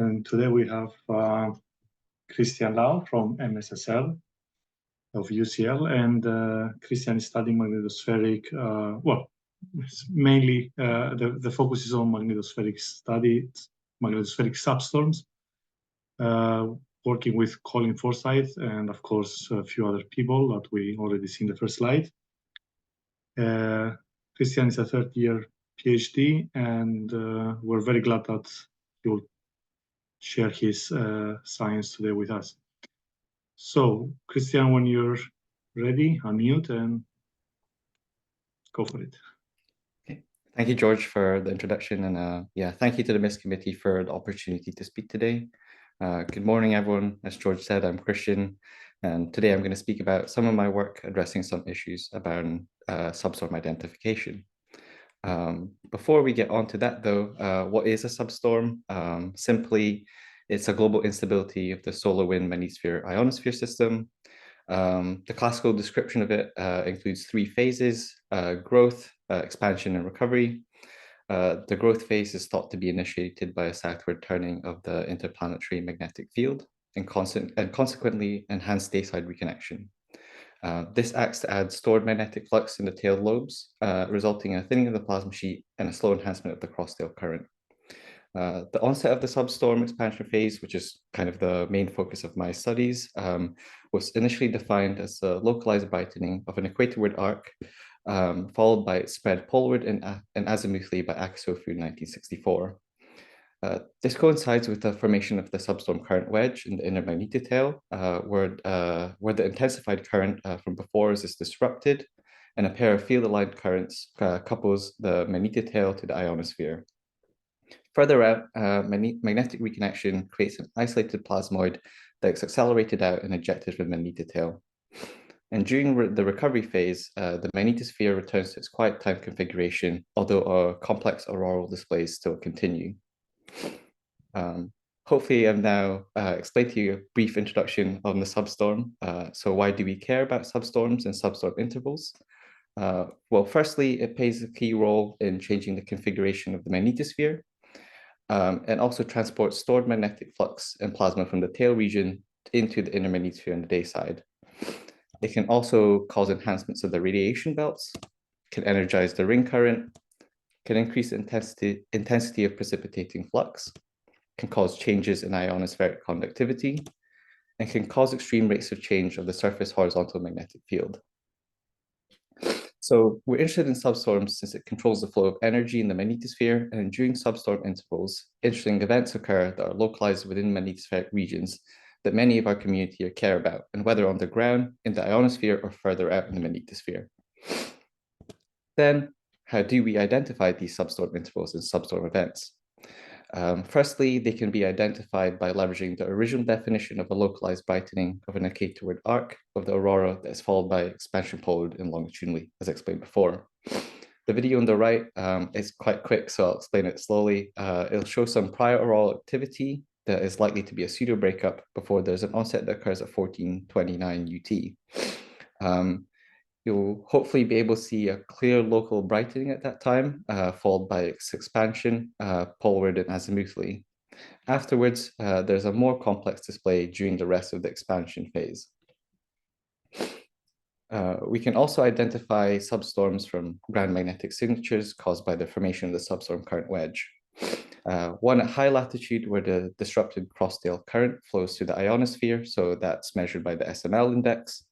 And today we have Christian Lau from MSSL of UCL, and Christian is studying magnetospheric, mainly the focus is on magnetospheric studies, magnetospheric substorms, working with Colin Forsyth and of course a few other people that we already see in the first slide. Christian is a third-year PhD, and we're very glad that he will share his science today with us. So, Christian, when you're ready, unmute and go for it. Okay. Thank you, George, for the introduction, and thank you to the MIS committee for the opportunity to speak today. Good morning, everyone. As George said, I'm Christian, and today I'm going to speak about some of my work addressing some issues about substorm identification. Before we get on to that, though, what is a substorm? Simply, it's a global instability of the solar wind magnetosphere ionosphere system. The classical description of it includes three phases: growth, expansion, and recovery. The growth phase is thought to be initiated by a southward turning of the interplanetary magnetic field and consequently enhanced dayside reconnection. This acts to add stored magnetic flux in the tail lobes, resulting in a thinning of the plasma sheet and a slow enhancement of the cross-tail current. The onset of the substorm expansion phase, which is kind of the main focus of my studies, was initially defined as a localized brightening of an equatorward arc, followed by its spread poleward and azimuthally by AXO through 1964. This coincides with the formation of the substorm current wedge in the inner magnetotail, where the intensified current from before is disrupted, and a pair of field-aligned currents couples the magnetotail to the ionosphere. Further out, magnetic reconnection creates an isolated plasmoid that is accelerated out and ejected from the magnetotail. And during the recovery phase, the magnetosphere returns to its quiet time configuration, although our complex auroral displays still continue. Hopefully, I've now explained to you a brief introduction on the substorm. So why do we care about substorms and substorm intervals? Well, firstly, it plays a key role in changing the configuration of the magnetosphere, and also transports stored magnetic flux and plasma from the tail region into the inner magnetosphere on the day side. It can also cause enhancements of the radiation belts, can energize the ring current, can increase the intensity of precipitating flux, can cause changes in ionospheric conductivity, and can cause extreme rates of change of the surface horizontal magnetic field. So we're interested in substorms since it controls the flow of energy in the magnetosphere, and during substorm intervals, interesting events occur that are localized within magnetospheric regions that many of our community care about, and whether on the ground, in the ionosphere, or further out in the magnetosphere. Then, how do we identify these substorm intervals and substorm events? Firstly, they can be identified by leveraging the original definition of a localized brightening of an equatorward arc of the aurora that is followed by expansion poleward and longitudinally, as explained before. The video on the right is quite quick, so I'll explain it slowly. It'll show some prior auroral activity that is likely to be a pseudo breakup before there's an onset that occurs at 1429 UT. You'll hopefully be able to see a clear local brightening at that time, followed by its expansion, poleward and azimuthally. Afterwards, there's a more complex display during the rest of the expansion phase. We can also identify substorms from ground magnetic signatures caused by the formation of the substorm current wedge. One at high latitude where the disrupted cross-tail current flows through the ionosphere, so that's measured by the SML index,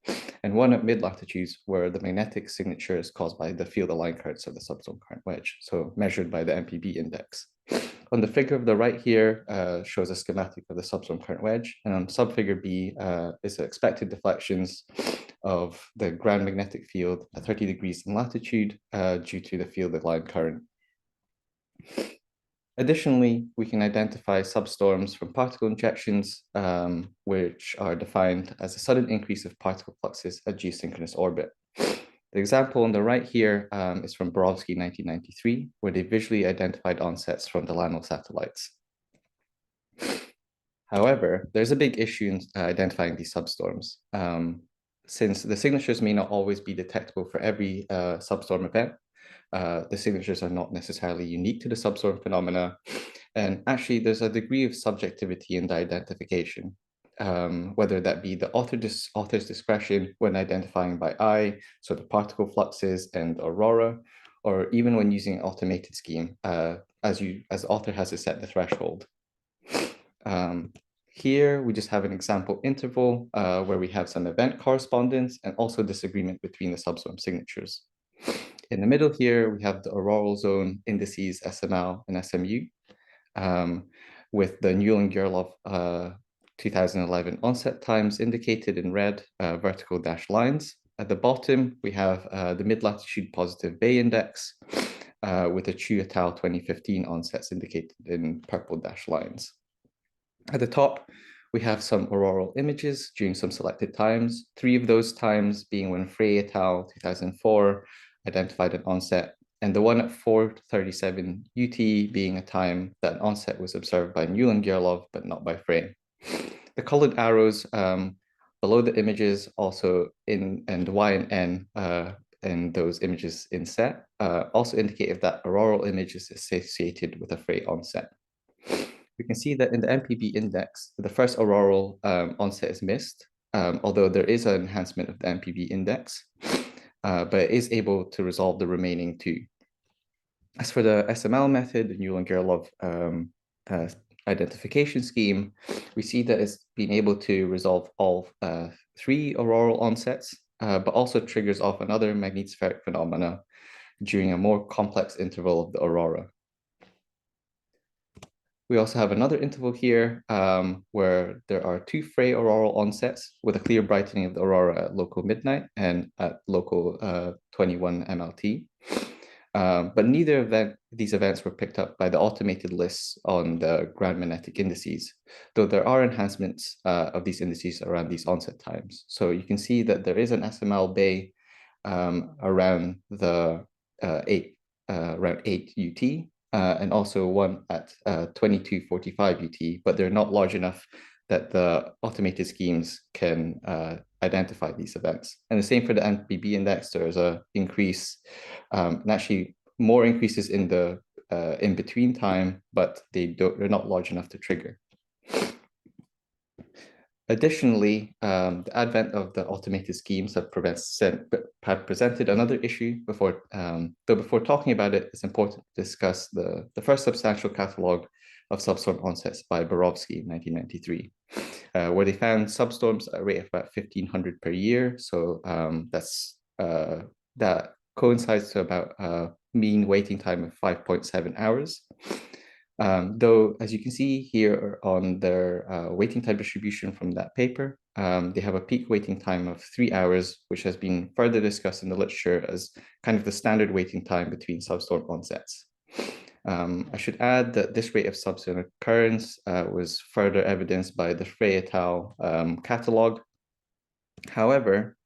and one at mid-latitudes where the magnetic signature is caused by the field-aligned currents of the substorm current wedge, so measured by the MPB index. On the figure of the right here shows a schematic of the substorm current wedge, and on subfigure B is the expected deflections of the ground magnetic field at 30 degrees in latitude due to the field-aligned current. Additionally, we can identify substorms from particle injections, which are defined as a sudden increase of particle fluxes at geosynchronous orbit. The example on the right here is from Borowski 1993, where they visually identified onsets from the LANO satellites. However, there's a big issue in identifying these substorms. Since the signatures may not always be detectable for every substorm event, the signatures are not necessarily unique to the substorm phenomena, And actually, there's a degree of subjectivity in the identification, whether that be the author's discretion when identifying by eye, so the particle fluxes and aurora, or even when using an automated scheme, as the author has to set the threshold. Here, we just have an example interval where we have some event correspondence and also disagreement between the substorm signatures. In the middle here, we have the auroral zone indices SML and SMU, with the Newland-Gerloff 2011 onset times indicated in red vertical dashed lines. At the bottom, we have the mid-latitude positive Bay index with the Chu et al. 2015 onsets indicated in purple dashed lines. At the top, we have some auroral images during some selected times, 3 of those times being when Frey et al. 2004 identified an onset, and the one at 4:37 UT being a time that an onset was observed by Newland-Gerloff, but not by Frey. The colored arrows below the images also and Y and N in those images in set also indicate if that auroral image is associated with a Frey onset. We can see that in the MPB index, the first auroral onset is missed, although there is an enhancement of the MPB index, but it is able to resolve the remaining 2. As for the SML method, the Newland-Gerloff identification scheme, we see that it's been able to resolve all 3 auroral onsets, but also triggers off another magnetospheric phenomena during a more complex interval of the aurora. We also have another interval here where there are 2 Frey auroral onsets with a clear brightening of the aurora at local midnight and at local 21 MLT. But neither of these events were picked up by the automated lists on the ground magnetic indices, though there are enhancements of these indices around these onset times. So you can see that there is an SML Bay around the 8 UT, and also one at 22:45 UT, but they're not large enough that the automated schemes can identify these events. And the same for the MPB index, there's an increase, and actually more increases in the in-between time, but they're not large enough to trigger. Additionally, the advent of the automated schemes have presented another issue before, though before talking about it, it's important to discuss the first substantial catalog of substorm onsets by Borovsky in 1993, where they found substorms at a rate of about 1,500 per year. So that coincides to about a mean waiting time of 5.7 hours. Though, as you can see here on their waiting time distribution from that paper, they have a peak waiting time of 3 hours, which has been further discussed in the literature as kind of the standard waiting time between substorm onsets. I should add that this rate of substorm occurrence was further evidenced by the Frey et al. Catalog. However,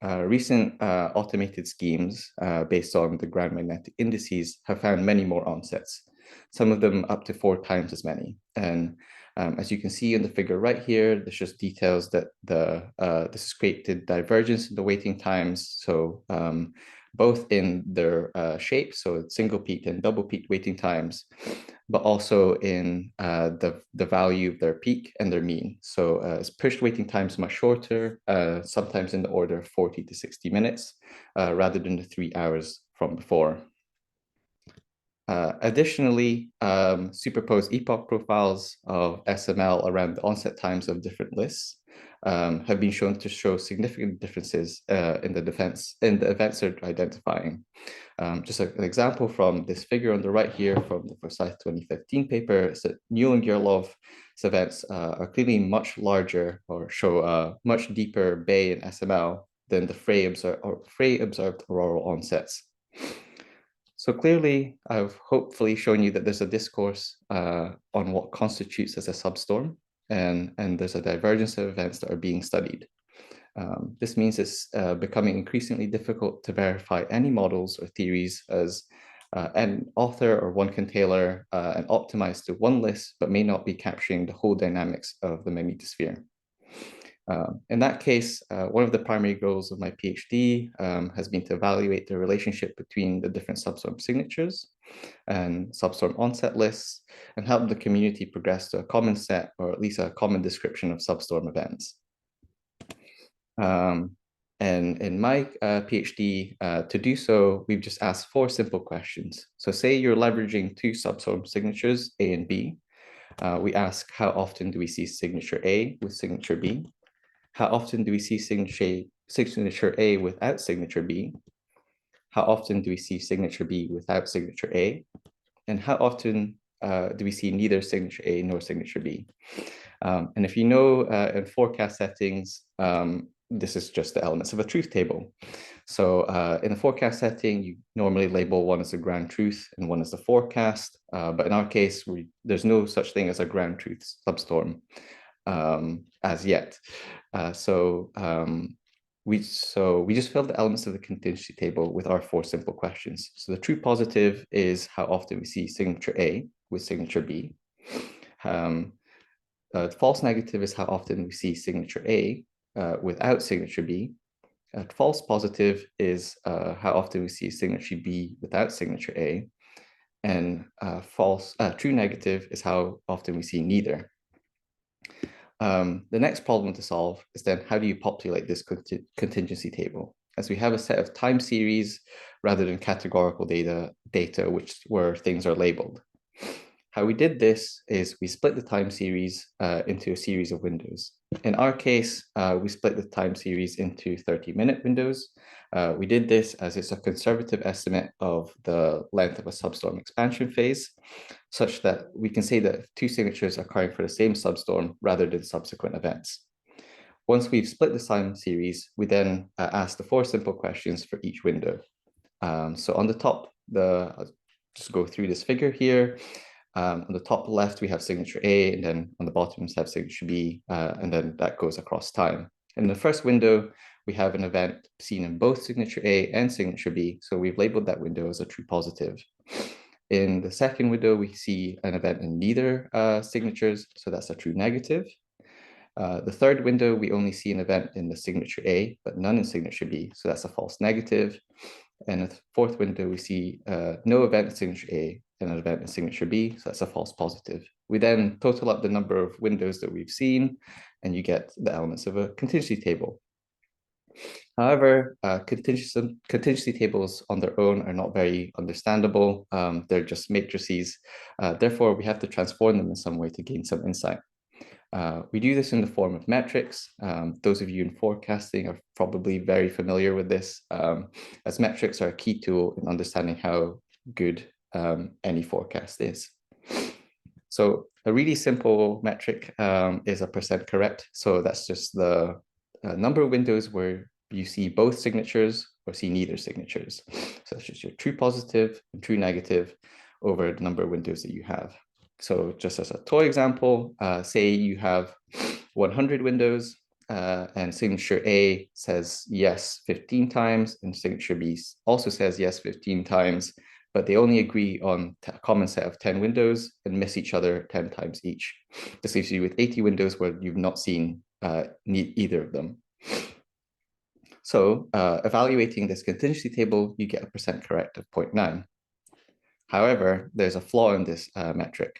recent automated schemes based on the ground magnetic indices have found many more onsets, some of them up to 4 times as many. And as you can see in the figure right here, this just details that this has created divergence in the waiting times. So both in their shape, so single peak and double peak waiting times, but also in the value of their peak and their mean. So it's pushed waiting times much shorter, sometimes in the order of 40 to 60 minutes, rather than the 3 hours from before. Additionally, superposed epoch profiles of SML around the onset times of different lists have been shown to show significant differences in the events they're identifying. Just an example from this figure on the right here from the Forsyth 2015 paper is that Newland-Gerloff's events are clearly much larger or show a much deeper Bay in SML than the Frey observed auroral onsets. So clearly, I've hopefully shown you that there's a discourse on what constitutes as a substorm, and there's a divergence of events that are being studied. This means it's becoming increasingly difficult to verify any models or theories as an author or one can tailor and optimize to one list, but may not be capturing the whole dynamics of the magnetosphere. In that case, one of the primary goals of my PhD has been to evaluate the relationship between the different substorm signatures and substorm onset lists, and help the community progress to a common set, or at least a common description of substorm events. And in my PhD, to do so, we've just asked 4 simple questions. So say you're leveraging 2 substorm signatures, A and B. We ask, how often do we see signature A with signature B? How often do we see signature A without signature B? How often do we see signature B without signature A? And how often do we see neither signature A nor signature B? And if you know, in forecast settings, this is just the elements of a truth table. So in a forecast setting, you normally label one as a ground truth and one as the forecast. But in our case, there's no such thing as a ground truth substorm as yet. We just filled the elements of the contingency table with our 4 simple questions. So the true positive is how often we see signature A with signature B. False negative is how often we see signature A without signature B. False positive is how often we see signature B without signature A. And true negative is how often we see neither. The next problem to solve is then, how do you populate this contingency table? As we have a set of time series rather than categorical data where things are labeled. How we did this is we split the time series into a series of windows. In our case, we split the time series into 30-minute windows. We did this as it's a conservative estimate of the length of a substorm expansion phase, such that we can say that 2 signatures are occurring for the same substorm rather than subsequent events. Once we've split the time series, we then ask the 4 simple questions for each window. So on the top, I'll just go through this figure here. On the top left, we have signature A, and then on the bottom, we have signature B, and then that goes across time. In the first window, we have an event seen in both signature A and signature B, so we've labeled that window as a true positive. In the second window, we see an event in neither signatures, so that's a true negative. The third window, we only see an event in the signature A, but none in signature B, so that's a false negative. And the fourth window, we see no event in signature A and an event in signature B, so that's a false positive. We then total up the number of windows that we've seen, and you get the elements of a contingency table. However, contingency tables on their own are not very understandable. They're just matrices. Therefore, we have to transform them in some way to gain some insight. We do this in the form of metrics. Those of you in forecasting are probably very familiar with this, as metrics are a key tool in understanding how good any forecast is. So a really simple metric is a % correct. So that's just the number of windows where you see both signatures or see neither signatures. So that's just your true positive and true negative over the number of windows that you have. So just as a toy example, say you have 100 windows and signature A says yes 15 times and signature B also says yes 15 times, but they only agree on a common set of 10 windows and miss each other 10 times each. This leaves you with 80 windows where you've not seen either of them. So evaluating this contingency table, you get a % correct of 0.9. However, there's a flaw in this metric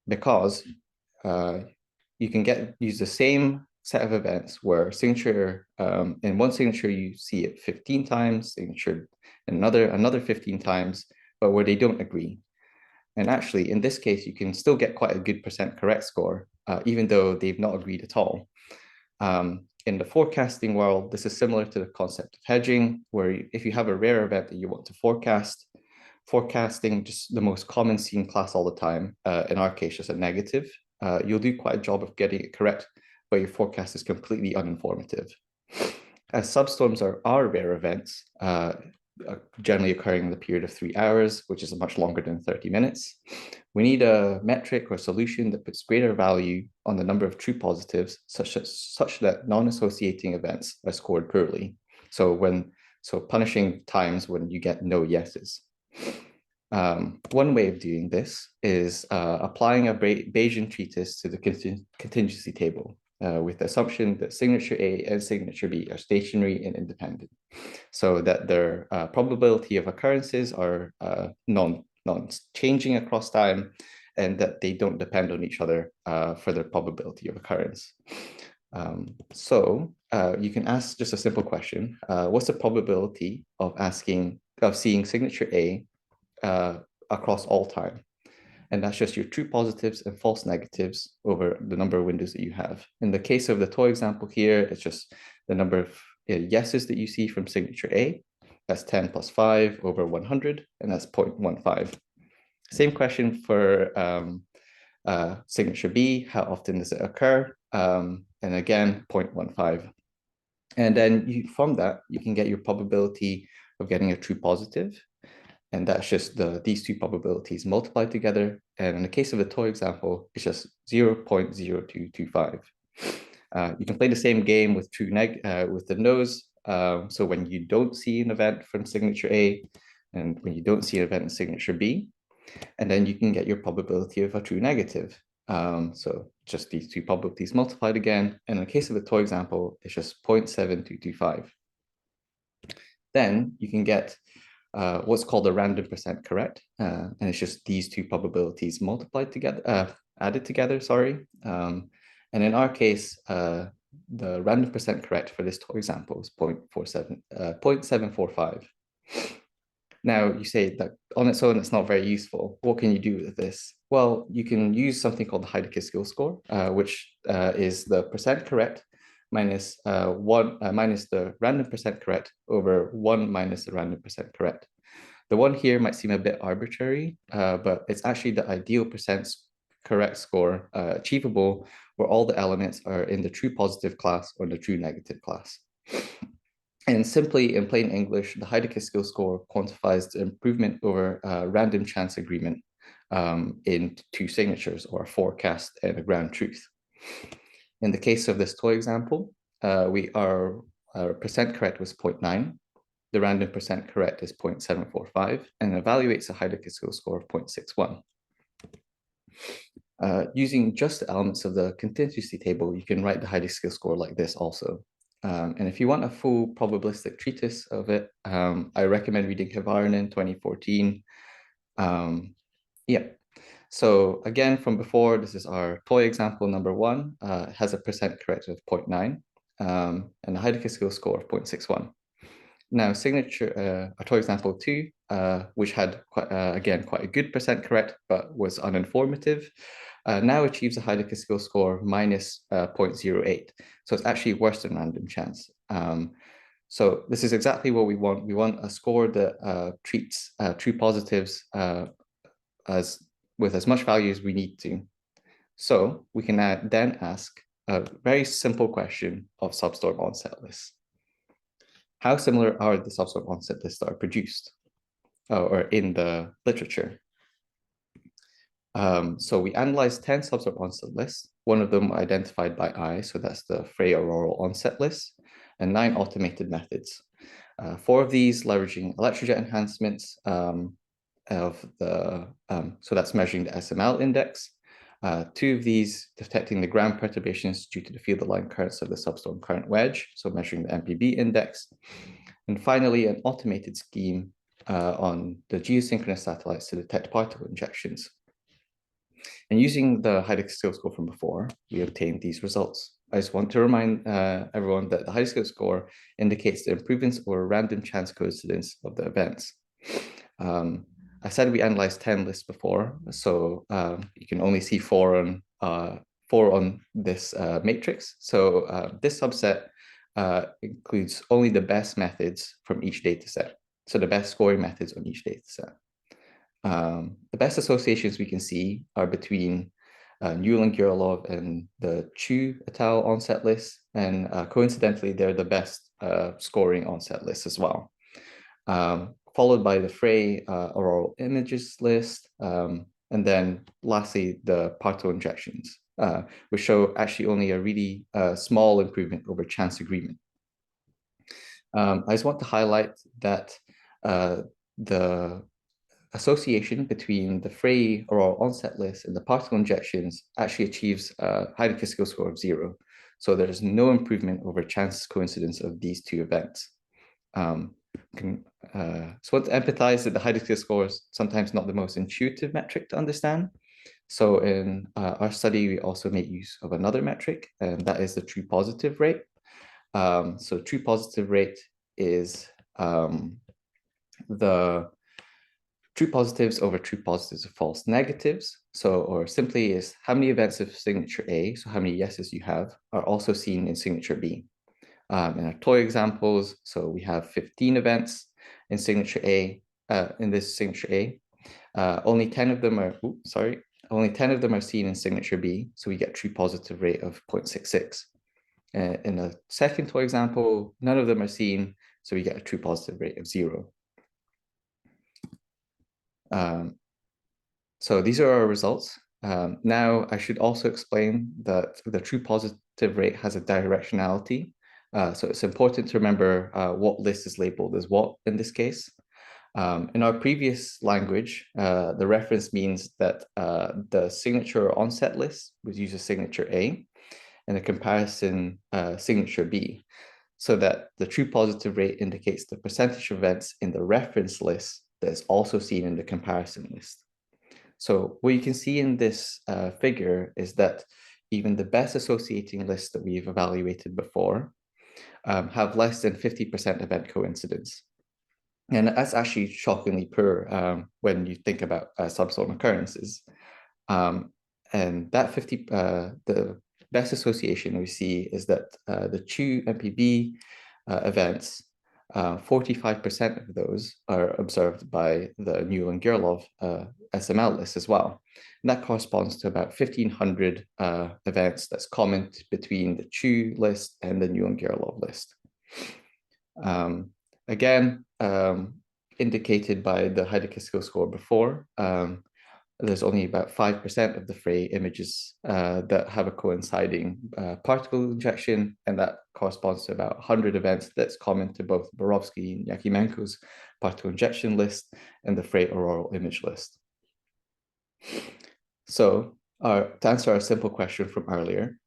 because you can use the same set of events where signature, in one signature, you see it 15 times, signature another 15 times, but where they don't agree. And actually, in this case, you can still get quite a good % correct score, even though they've not agreed at all. In the forecasting world, this is similar to the concept of hedging, where if you have a rare event that you want to forecasting just the most common seen class all the time, in our case, just a negative, you'll do quite a job of getting it correct, but your forecast is completely uninformative. As substorms are rare events, generally occurring in the period of 3 hours, which is much longer than 30 minutes. We need a metric or solution that puts greater value on the number of true positives, such that non-associating events are scored poorly. So punishing times when you get no yeses. One way of doing this is applying a Bayesian treatise to the contingency table. with the assumption that signature A and signature B are stationary and independent, so that their probability of occurrences are non-changing across time, and that they don't depend on each other for their probability of occurrence. So you can ask just a simple question. What's the probability of seeing signature A across all time? And that's just your true positives and false negatives over the number of windows that you have. In the case of the toy example here, it's just the number of yeses that you see from signature A. That's 10 plus 5 over 100, and that's 0.15. Same question for signature B. How often does it occur? And again, 0.15. And then from that, you can get your probability of getting a true positive. And that's just these two probabilities multiplied together. And in the case of the toy example, it's just 0.0225. You can play the same game with with the nose. So when you don't see an event from signature A, and when you don't see an event in signature B, and then you can get your probability of a true negative. So just these two probabilities multiplied again. And in the case of the toy example, it's just 0.7225. Then you can get what's called a random percent correct. And it's just these two probabilities multiplied together, added together, sorry. And in our case, the random percent correct for this toy example is 0.745. Now you say that on its own, it's not very useful. What can you do with this? Well, you can use something called the Heidecke skill score, which is the percent correct minus minus the random percent correct over 1 minus the random percent correct. The one here might seem a bit arbitrary, but it's actually the ideal percent correct score achievable where all the elements are in the true positive class or the true negative class. And simply in plain English, the Heidecke skill score quantifies the improvement over random chance agreement in two signatures, or a forecast and a ground truth. In the case of this toy example, our percent correct was 0.9. The random percent correct is 0.745 and evaluates a Heidecke skill score of 0.61. Using just the elements of the contingency table, you can write the Heidecke skill score like this also. And if you want a full probabilistic treatise of it, I recommend reading Havarinen 2014. Yeah. So again, from before, this is our toy example number 1. It has a percent correct of 0.9 and a Heidecke skill score of 0.61. Now, our toy example 2, which had quite a good percent correct, but was uninformative, now achieves a Heidecke skill score minus 0.08. So it's actually worse than random chance. So this is exactly what we want. We want a score that treats true positives with as much value as we need to. So we can then ask a very simple question of Substorm onset lists. How similar are the Substorm onset lists that are produced or in the literature? So we analyzed 10 Substorm onset lists, one of them identified by eye, so that's the Frey auroral onset list, and 9 automated methods. 4 of these leveraging electrojet enhancements so that's measuring the SML index. 2 of these detecting the ground perturbations due to the field aligned currents of the substorm current wedge, so measuring the MPB index. And finally, an automated scheme on the geosynchronous satellites to detect particle injections. And using the Heidecke skill score from before, we obtained these results. I just want to remind everyone that the Heidecke skill score indicates the improvements or random chance coincidence of the events. I said we analyzed 10 lists before, so you can only see 4 on this matrix. So this subset includes only the best methods from each data set. So the best scoring methods on each data set. The best associations we can see are between Newell and Girilov and the Chu et al. Onset list, and coincidentally, they're the best scoring onset lists as well. Followed by the Frey auroral images list, and then lastly, the particle injections, which show actually only a really small improvement over chance agreement. I just want to highlight that the association between the Frey auroral onset list and the particle injections actually achieves a Heidecke skill score of 0. So there's no improvement over chance coincidence of these two events. So want to empathize that the Heidegger score is sometimes not the most intuitive metric to understand. So in our study, we also make use of another metric, and that is the true positive rate. So true positive rate is the true positives over true positives of false negatives. So, or simply is how many events of signature A, so how many yeses you have, are also seen in signature B. In our toy examples, so we have 15 events in signature A, in this signature A. Only 10 of them are, only 10 of them are seen in signature B, so we get true positive rate of 0.66. In the second toy example, none of them are seen, so we get a true positive rate of 0. So these are our results. Now I should also explain that the true positive rate has a directionality. So it's important to remember what list is labeled as what in this case. In our previous language, the reference means that the signature onset list was used as signature A and the comparison signature B, so that the true positive rate indicates the percentage of events in the reference list that is also seen in the comparison list. So what you can see in this figure is that even the best associating lists that we've evaluated before have less than 50% event coincidence. And that's actually shockingly poor when you think about substorm occurrences. And that the best association we see is that the true MPB events, 45% of those are observed by the Newland-Gerlov SML list as well. And that corresponds to about 1,500 events that's common between the Chu list and the Newland-Gerlov list. Again, indicated by the Heidegger skill score before, there's only about 5% of the Frey images that have a coinciding particle injection, and that corresponds to about 100 events that's common to both Borovsky and Yakimenko's particle injection list and the Frey auroral image list. So to answer our simple question from earlier,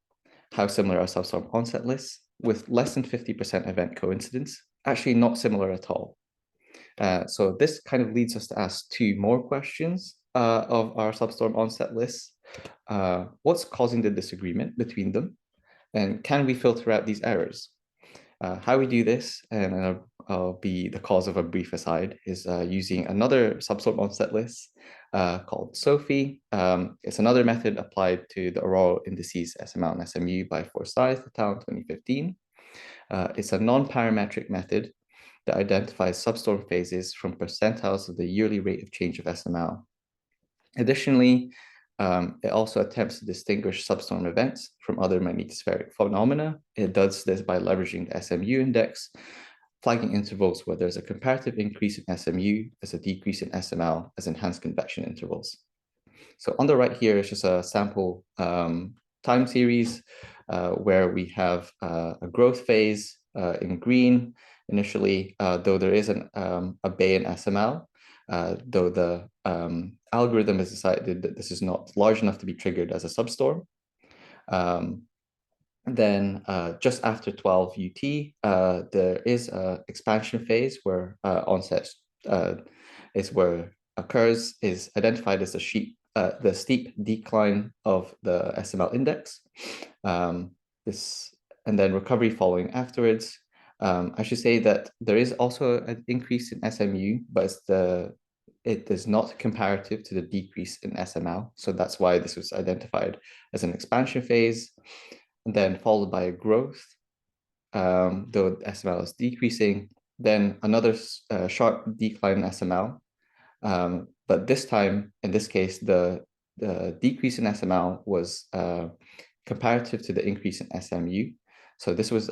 how similar are substorm onset lists? With less than 50% event coincidence, actually not similar at all. So this kind of leads us to ask two more questions of our substorm onset lists. What's causing the disagreement between them? And can we filter out these errors? How we do this, and I'll be the cause of a brief aside, is using another substorm onset list called SOPHY. It's another method applied to the auroral indices SML and SMU by Forsyth et al. In 2015. It's a non-parametric method that identifies substorm phases from percentiles of the yearly rate of change of SML. Additionally, it also attempts to distinguish substorm events from other magnetospheric phenomena. It does this by leveraging the SMU index, flagging intervals where there's a comparative increase in SMU as a decrease in SML as enhanced convection intervals. So on the right here is just a sample time series where we have a growth phase in green initially, though there is a Bayesian SML, though the algorithm has decided that this is not large enough to be triggered as a substorm. Then just after 12 UT, there is an expansion phase where onset is where occurs, is identified as the steep decline of the SML index. And then recovery following afterwards. I should say that there is also an increase in SMU, but it is not comparative to the decrease in SML. So that's why this was identified as an expansion phase, and then followed by a growth, though SML is decreasing, then another sharp decline in SML. But this time, in this case, the decrease in SML was comparative to the increase in SMU. So this was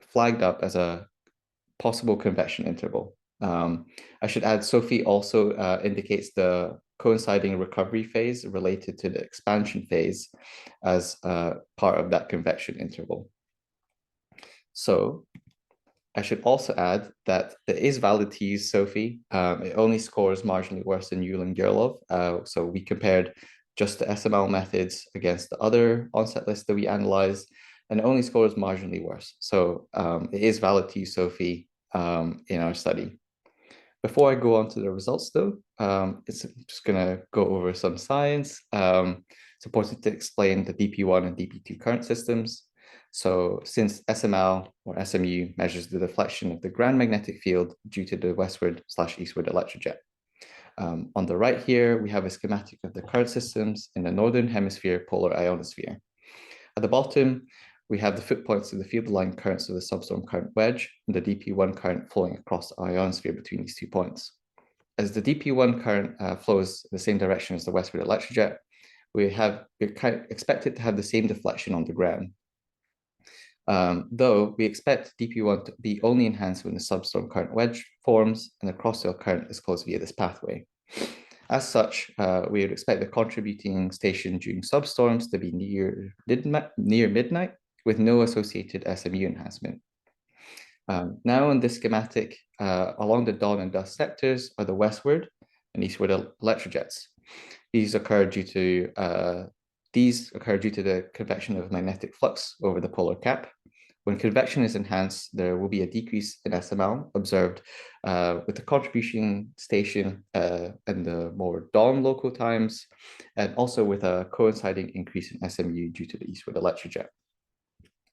flagged up as a possible convection interval. I should add, SOPHY also indicates the coinciding recovery phase related to the expansion phase as part of that convection interval. So I should also add that it is valid to use SOPHY. It only scores marginally worse than Newland-Gerlov. So we compared just the SML methods against the other onset lists that we analyzed, and it only scores marginally worse. So it is valid to use SOFI in our study. Before I go on to the results though, it's just gonna go over some science. It's important to explain the DP1 and DP2 current systems. So since SML or SMU measures the deflection of the ground magnetic field due to the westward/eastward electrojet. On the right here, we have a schematic of the current systems in the northern hemisphere polar ionosphere. At the bottom, we have the foot points of the field line currents of the substorm current wedge and the DP1 current flowing across the ionosphere between these 2 points. As the DP1 current flows the same direction as the westward electrojet, we expect it to have the same deflection on the ground. Though we expect DP1 to be only enhanced when the substorm current wedge forms and the cross-tail current is closed via this pathway. As such, we would expect the contributing station during substorms to be near midnight with no associated SMU enhancement. Now in this schematic, along the dawn and dusk sectors are the westward and eastward electrojets. These occur due to the convection of magnetic flux over the polar cap. When convection is enhanced, there will be a decrease in SML observed with the contribution station in the more dawn local times, and also with a coinciding increase in SMU due to the eastward electrojet.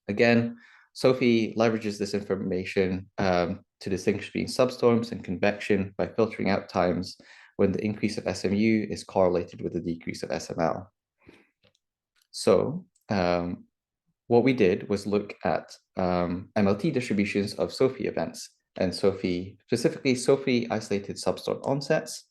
Again, SOFI leverages this information to distinguish between substorms and convection by filtering out times when the increase of SMU is correlated with the decrease of SML. So what we did was look at MLT distributions of SOFI events, and specifically SOFI isolated substorm onsets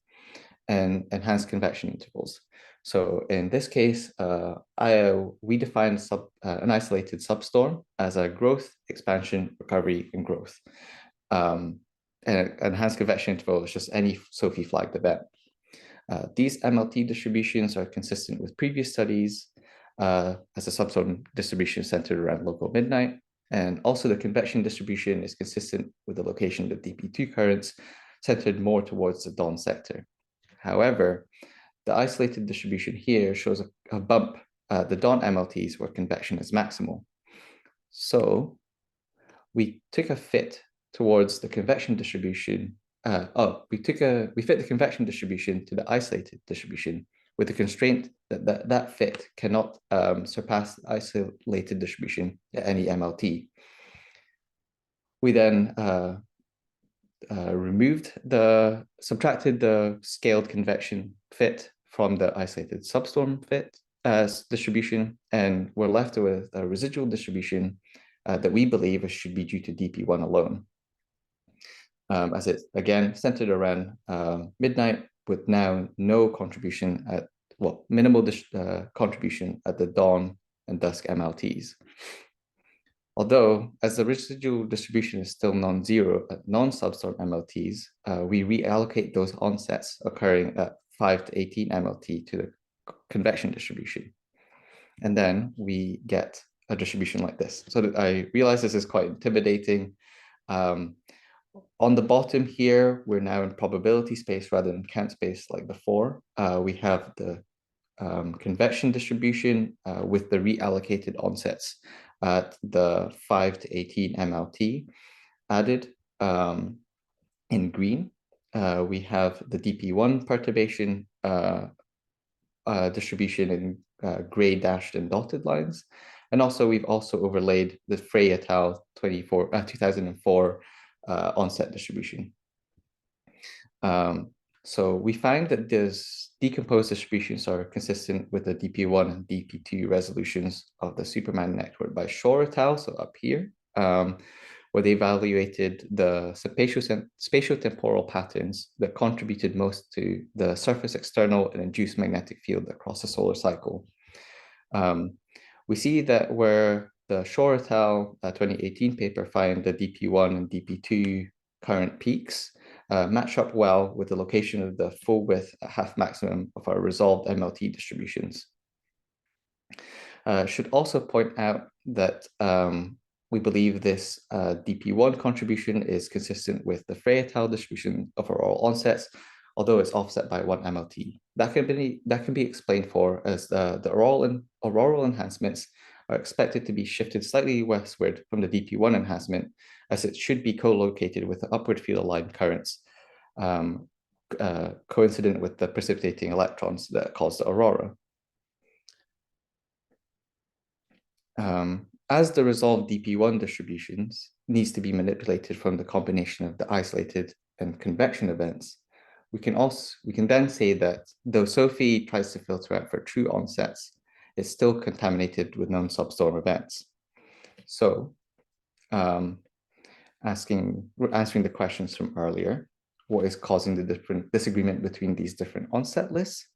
and enhanced convection intervals. So in this case, we defined an isolated substorm as a growth, expansion, recovery, and growth. And enhanced convection interval is just any SOFI flagged event. These MLT distributions are consistent with previous studies as a substorm distribution centered around local midnight. And also the convection distribution is consistent with the location of DP2 currents centered more towards the dawn sector. However, the isolated distribution here shows a bump at the dawn MLTs where convection is maximal. So we took a fit towards the convection distribution. We fit the convection distribution to the isolated distribution with the constraint that that fit cannot surpass the isolated distribution at any MLT. We then subtracted the scaled convection fit from the isolated substorm fit distribution, and we're left with a residual distribution that we believe should be due to DP1 alone. As it's again centered around midnight with now no contribution minimal contribution at the dawn and dusk MLTs. Although, as the residual distribution is still non-zero at non-substorm MLTs, we reallocate those onsets occurring at 5 to 18 MLT to the convection distribution. And then we get a distribution like this. So I realize this is quite intimidating. On the bottom here, we're now in probability space rather than count space like before. We have the convection distribution with the reallocated onsets at the 5 to 18 MLT added in green. We have the DP1 perturbation distribution in gray dashed and dotted lines. And also we've also overlaid the Frey et al. 2004 onset distribution. So we find that these decomposed distributions are consistent with the DP1 and DP2 resolutions of the SuperMAG network by Shore et al. So up here, where they evaluated the spatio-temporal patterns that contributed most to the surface external and induced magnetic field across the solar cycle. We see that where the Shore et al. 2018 paper find the DP1 and DP2 current peaks match up well with the location of the full width at half maximum of our resolved MLT distributions. Should also point out that we believe this DP1 contribution is consistent with the Frey et al. Distribution of auroral onsets, although it's offset by 1 MLT. That can be explained for as the auroral enhancements are expected to be shifted slightly westward from the DP1 enhancement, as it should be co-located with the upward field aligned currents coincident with the precipitating electrons that cause the aurora. As the resolved DP1 distributions needs to be manipulated from the combination of the isolated and convection events, we can then say that though SOFI tries to filter out for true onsets, it's still contaminated with known substorm events. So, answering the questions from earlier, what is causing the different disagreement between these different onset lists?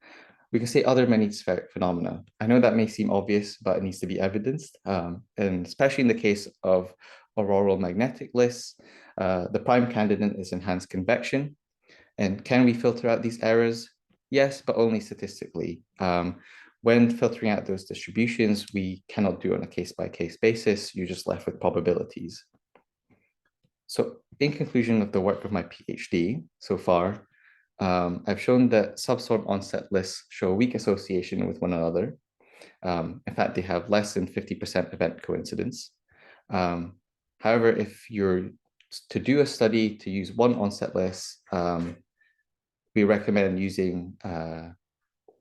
We can say other magnetospheric phenomena. I know that may seem obvious, but it needs to be evidenced. And especially in the case of auroral magnetic lists, the prime candidate is enhanced convection. And can we filter out these errors? Yes, but only statistically. When filtering out those distributions, we cannot do it on a case-by-case basis. You're just left with probabilities. So in conclusion of the work of my PhD so far, I've shown that substorm onset lists show a weak association with one another. In fact, they have less than 50% event coincidence. However, if you're to do a study to use one onset list, we recommend using,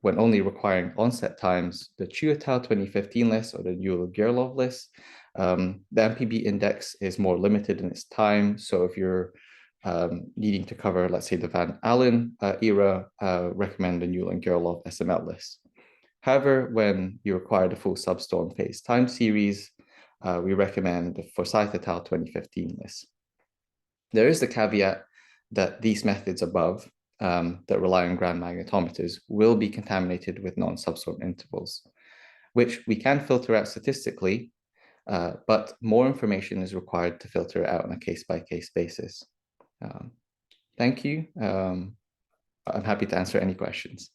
when only requiring onset times, the Chiu-et-al 2015 list or the Euler-Gerlov list. The MPB index is more limited in its time. So if you're needing to cover, let's say, the Van Allen era, recommend the Mullard-Gerlov SML list. However, when you require the full substorm phase time series, we recommend the Forsyth et al. 2015 list. There is the caveat that these methods above that rely on grand magnetometers will be contaminated with non-substorm intervals, which we can filter out statistically, but more information is required to filter it out on a case-by-case basis. Thank you. I'm happy to answer any questions.